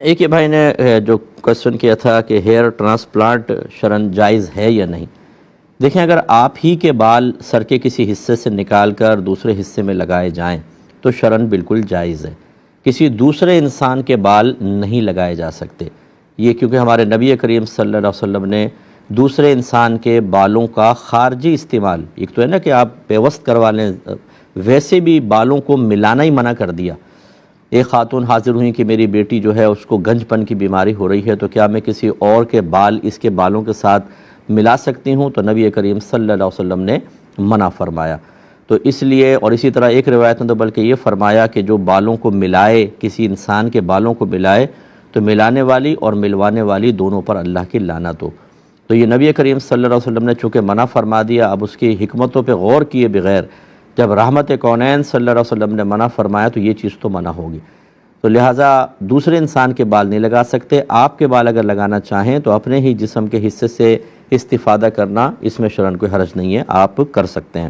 ایک یہ بھائی نے جو کوشچن کیا تھا کہ ہیئر ٹرانسپلانٹ شرعاً جائز ہے یا نہیں۔ دیکھیں، اگر آپ ہی کے بال سر کے کسی حصے سے نکال کر دوسرے حصے میں لگائے جائیں تو شرعاً بالکل جائز ہے۔ کسی دوسرے انسان کے بال نہیں لگائے جا سکتے، یہ کیونکہ ہمارے نبی کریم صلی اللہ علیہ وسلم نے دوسرے انسان کے بالوں کا خارجی استعمال، ایک تو ہے نا کہ آپ پیوست کروا لیں، ویسے بھی بالوں کو ملانا ہی منع کر دیا۔ ایک خاتون حاضر ہوئیں کہ میری بیٹی جو ہے اس کو گنج پن کی بیماری ہو رہی ہے، تو کیا میں کسی اور کے بال اس کے بالوں کے ساتھ ملا سکتی ہوں؟ تو نبی کریم صلی اللہ علیہ وسلم نے منع فرمایا۔ تو اس لیے، اور اسی طرح ایک روایت میں تو بلکہ یہ فرمایا کہ جو بالوں کو ملائے، کسی انسان کے بالوں کو ملائے، تو ملانے والی اور ملوانے والی دونوں پر اللہ کی لعنت ہو۔ تو یہ نبی کریم صلی اللہ علیہ وسلم نے چونکہ منع فرما دیا، اب اس کی حکمتوں پہ غور کیے بغیر جب رحمت کونین صلی اللہ علیہ وسلم نے منع فرمایا تو یہ چیز تو منع ہوگی۔ تو لہٰذا دوسرے انسان کے بال نہیں لگا سکتے۔ آپ کے بال اگر لگانا چاہیں تو اپنے ہی جسم کے حصے سے استفادہ کرنا، اس میں شرعاً کوئی حرج نہیں ہے، آپ کر سکتے ہیں۔